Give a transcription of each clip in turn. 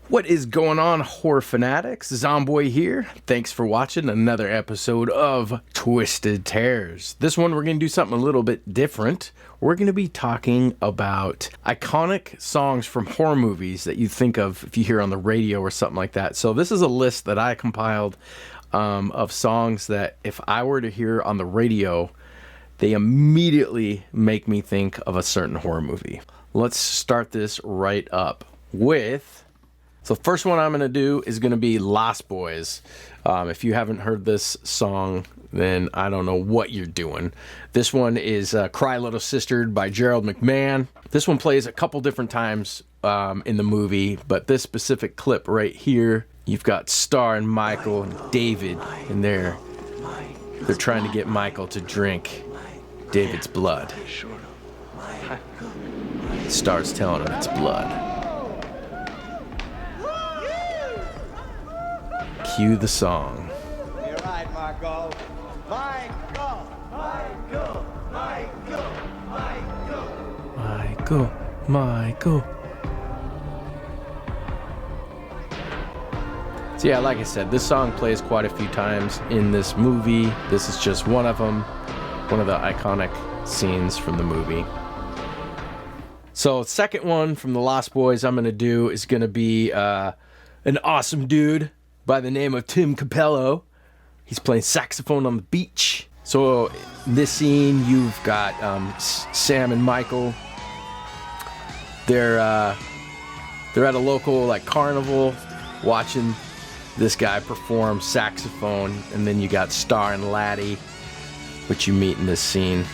What is going on, horror fanatics? Zomboy here. Thanks for watching another episode of Twisted Terrors. This one we're going to do something a little bit different. We're going to be talking about iconic songs from horror movies that you think of if you hear on the radio or something like that. So this is a list that I compiled of songs that if I were to hear on the radio, they immediately make me think of a certain horror movie. Let's start this right up with... So the first one I'm going to do is going to be Lost Boys. If you haven't heard this song, then I don't know what you're doing. This one is Cry Little Sister by Gerald McMahon. This one plays a couple different times in the movie, but this specific clip right here, you've got Star and Michael and David in there. They're trying to get Michael to drink David's blood. Star's telling him it's blood. Cue the song. You're right, Marco. Michael! Michael! Michael! Michael! Michael. So yeah, like I said, this song plays quite a few times in this movie. This is just one of them. One of the iconic scenes from the movie. So second one from the Lost Boys I'm going to do is going to be an awesome dude by the name of Tim Capello. He's playing saxophone on the beach. So in this scene, you've got Sam and Michael. They're at a local like carnival, watching this guy perform saxophone, and then you got Star and Laddie, which you meet in this scene.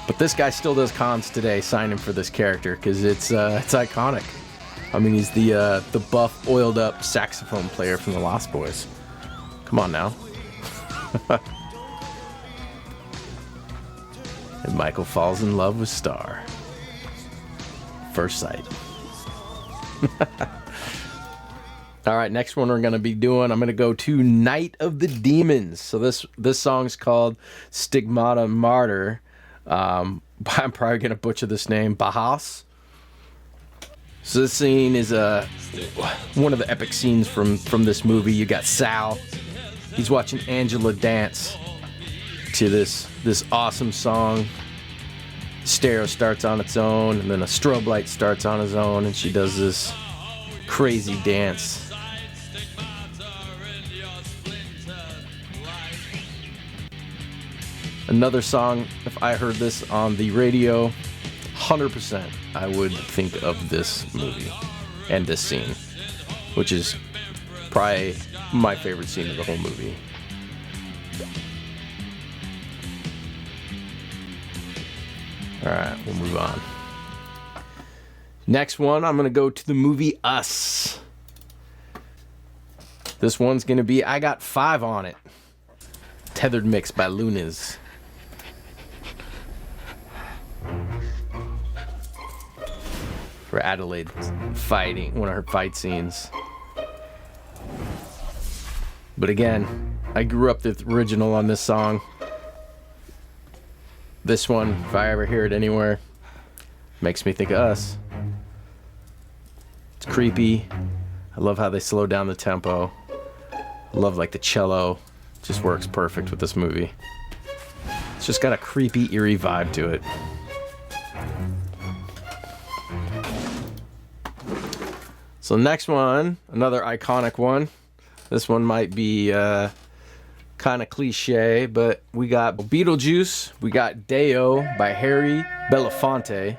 But this guy still does cons today, signing for this character because it's iconic. I mean, he's the buff, oiled up saxophone player from the Lost Boys. Come on now. And Michael falls in love with Star. First sight. All right, next one we're gonna be doing. I'm gonna go to Night of the Demons. So this song's called Stigmata Martyr. I'm probably gonna butcher this name, Bahas. So this scene is one of the epic scenes from this movie. You got Sal. He's watching Angela dance to this awesome song. Stereo starts on its own, and then a strobe light starts on its own, and she does this crazy dance. Another song, if I heard this on the radio, 100% I would think of this movie and this scene, which is probably my favorite scene of the whole movie. Alright, we'll move on. Next one, I'm going to go to the movie Us. This one's going to be I Got 5 on It. Tethered Mix by Lunas. For Adelaide fighting, one of her fight scenes. But again, I grew up the original on this song. This one, if I ever hear it anywhere, makes me think of Us. It's creepy. I love how they slow down the tempo. I love like the cello. Just works perfect with this movie. It's just got a creepy, eerie vibe to it. So next one, another iconic one. This one might be kind of cliche, but we got Beetlejuice. We got Deo by Harry Belafonte.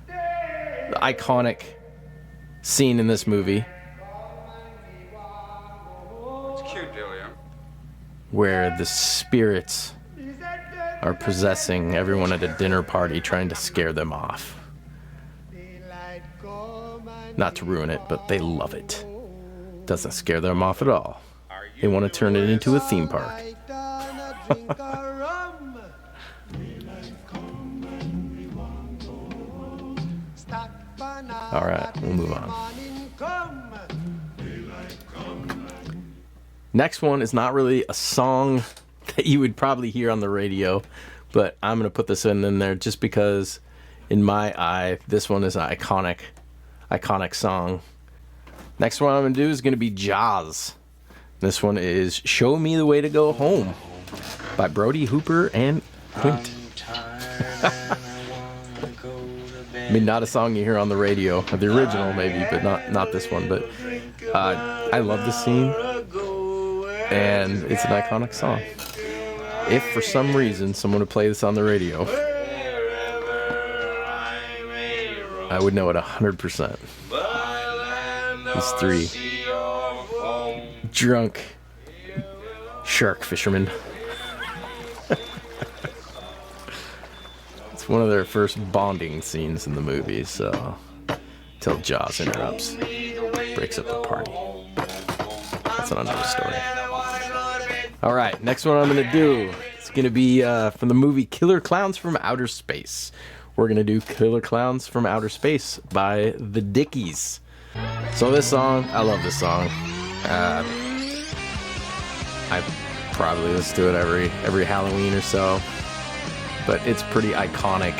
The iconic scene in this movie. It's cute, Delia. Where the spirits are possessing everyone at a dinner party, trying to scare them off. Not to ruin it, but they love it. Doesn't scare them off at all. They want to turn it into a theme park. All right, we'll move on. Next one is not really a song that you would probably hear on the radio, but I'm going to put this in there just because, in my eye, this one is an iconic song. Next one I'm going to do is going to be Jaws. This one is Show Me the Way to Go Home by Brody Hooper and Quint. I mean, not a song you hear on the radio. The original, maybe, but not this one. But I love this scene, and it's an iconic song. If for some reason someone would play this on the radio, I would know it 100%. These three drunk shark fishermen. It's one of their first bonding scenes in the movie, so till Jaws interrupts, breaks up the party. That's another story. All right, next one I'm gonna do, it's gonna be from the movie Killer Clowns from Outer Space. We're gonna do Killer Clowns from Outer Space by the Dickies. So this song, I love this song. I probably listen to it every Halloween or so, but it's pretty iconic.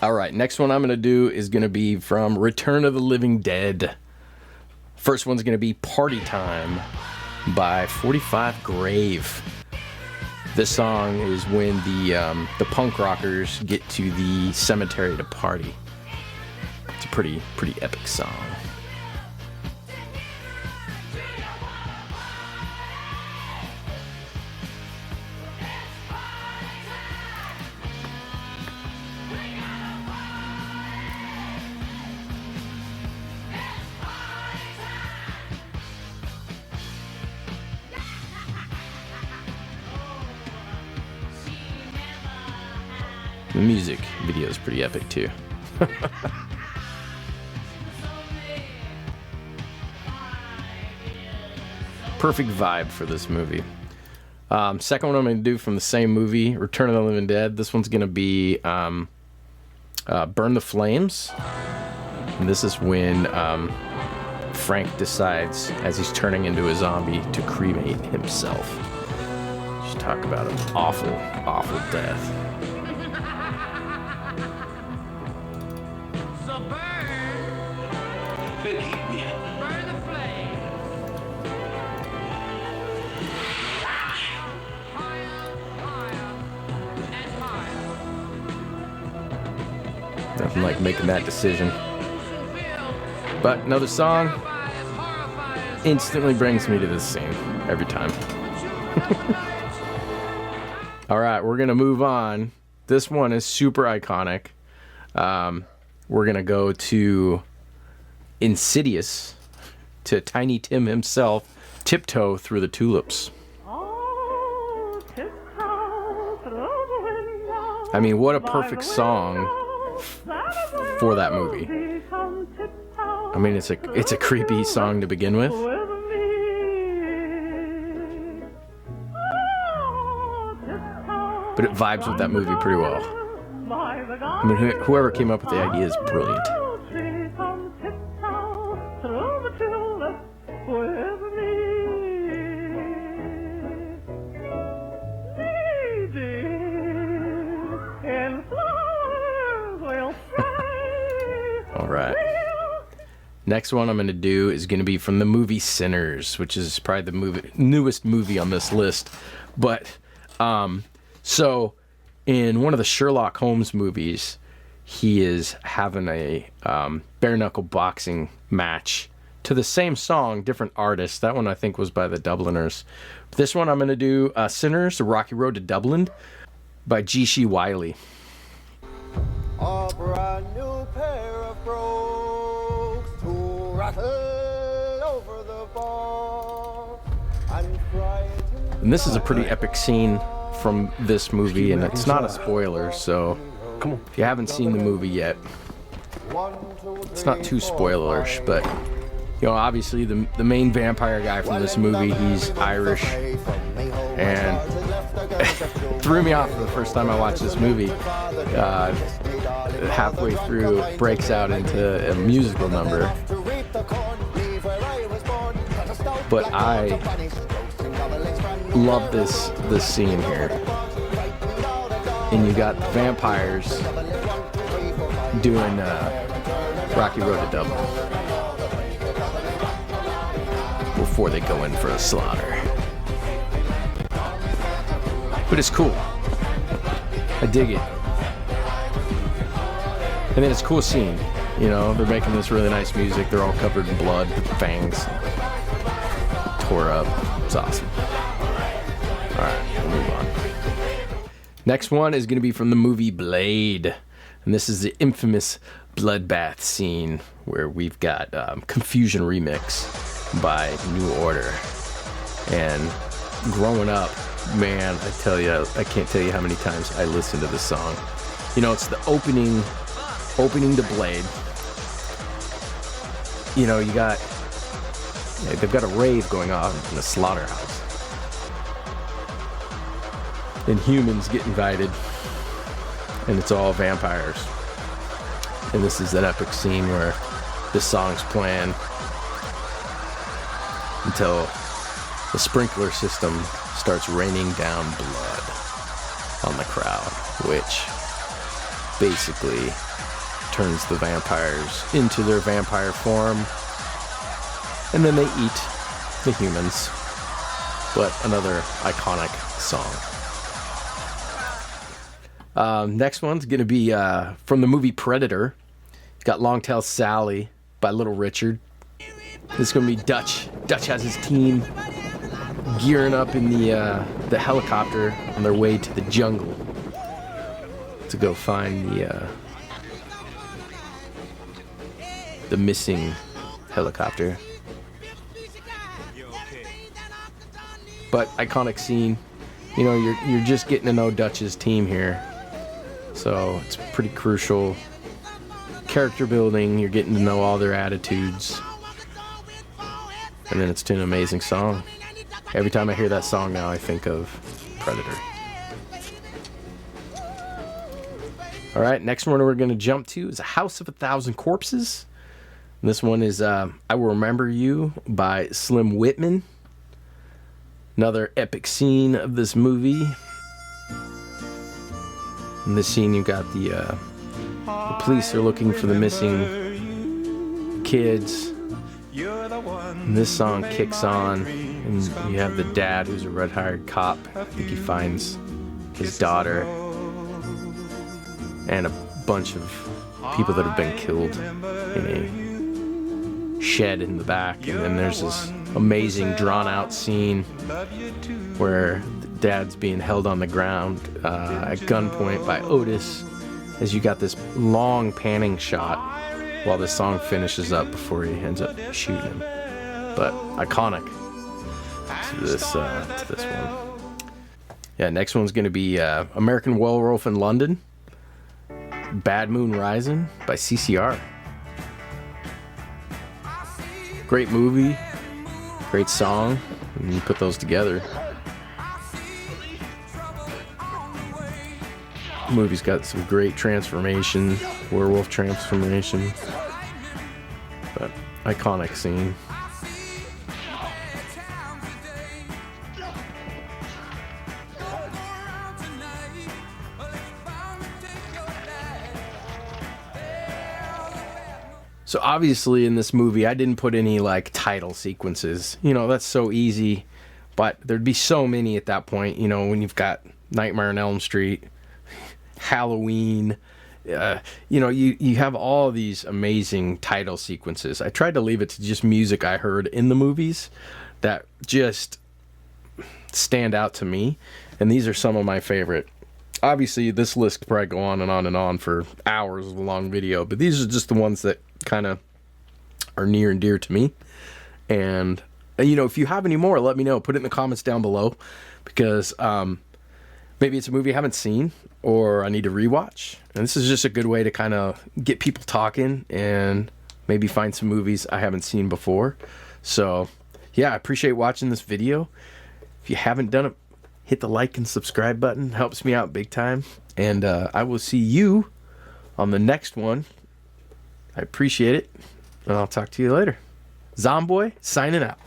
All right, next one I'm going to do is going to be from Return of the Living Dead. First one's going to be Party Time by 45 Grave. This song is when the punk rockers get to the cemetery to party. It's a pretty epic song. The music video is pretty epic too. Perfect vibe for this movie. Second one I'm going to do from the same movie, Return of the Living Dead. This one's going to be Burn the Flames. And this is when Frank decides, as he's turning into a zombie, to cremate himself. Just talk about an awful, awful death. Nothing like making that decision. But another song instantly brings me to this scene every time. All right, we're gonna move on. This one is super iconic. We're gonna go to Insidious, to Tiny Tim himself, Tiptoe Through the Tulips. I mean, what a perfect song for that movie. I mean, it's a creepy song to begin with. But it vibes with that movie pretty well. I mean, whoever came up with the idea is brilliant. All right. Next one I'm going to do is going to be from the movie Sinners, which is probably the newest movie on this list. But so in one of the Sherlock Holmes movies, he is having a bare knuckle boxing match to the same song, different artist. That one I think was by the Dubliners. This one I'm going to do Sinners, The Rocky Road to Dublin by G.C. Wiley. A brand new pair of brogues to rattle over the bar and frighten. And this is a pretty epic scene from this movie, and it's not a spoiler, so if you haven't seen the movie yet, It's not too spoilerish, but you know, obviously the main vampire guy from this movie, he's Irish, and threw me off the first time I watched this movie. Halfway through, breaks out into a musical number. But I love this scene here. And you got vampires doing Rocky Road to Dublin before they go in for a slaughter. But it's cool. I dig it. And then it's a cool scene. You know, they're making this really nice music. They're all covered in blood, with fangs tore up. It's awesome. Alright, we'll move on. Next one is going to be from the movie Blade. And this is the infamous bloodbath scene where we've got Confusion Remix by New Order. And growing up, man, I tell you, I can't tell you how many times I listened to this song. You know, it's the opening to Blade. You know, they've got a rave going on in a slaughterhouse. And humans get invited. And it's all vampires. And this is an epic scene where this song's playing until the sprinkler system starts raining down blood on the crowd, which basically turns the vampires into their vampire form, and then they eat the humans. But another iconic song. Next one's gonna be from the movie Predator. It's got Longtail Sally by Little Richard. This is gonna be Dutch. Dutch has his team gearing up in the helicopter on their way to the jungle to go find the missing helicopter. But iconic scene. You know, you're just getting to know Dutch's team here, so it's pretty crucial. Character building. You're getting to know all their attitudes, and then it's to an amazing song. Every time I hear that song now, I think of Predator. All right, next one we're going to jump to is A House of a Thousand Corpses. And this one is I Will Remember You by Slim Whitman. Another epic scene of this movie. In this scene, you got the police are looking for the missing kids. And this song kicks on, and you have the dad, who's a red-hired cop. I think he finds his daughter and a bunch of people that have been killed in a shed in the back. And then there's this amazing drawn-out scene where the dad's being held on the ground at gunpoint by Otis, as you got this long panning shot while the song finishes up before he ends up shooting him. But iconic to this one. Yeah, next one's going to be American Werewolf in London, Bad Moon Rising by CCR. Great movie, great song, and you put those together. The movie's got some great transformation, werewolf transformation, but iconic scene. So obviously in this movie, I didn't put any like title sequences. You know, that's so easy, but there'd be so many at that point. You know, when you've got Nightmare on Elm Street, Halloween, you know, you have all these amazing title sequences. I tried to leave it to just music I heard in the movies that just stand out to me, and these are some of my favorite. Obviously, this list could probably go on and on and on for hours of a long video, but these are just the ones that kind of are near and dear to me. And, you know, if you have any more, let me know. Put it in the comments down below, because maybe it's a movie I haven't seen or I need to rewatch. And this is just a good way to kind of get people talking and maybe find some movies I haven't seen before. So, yeah, I appreciate watching this video. If you haven't done it, hit the like and subscribe button. Helps me out big time. And I will see you on the next one. I appreciate it. And I'll talk to you later. Zomboy signing out.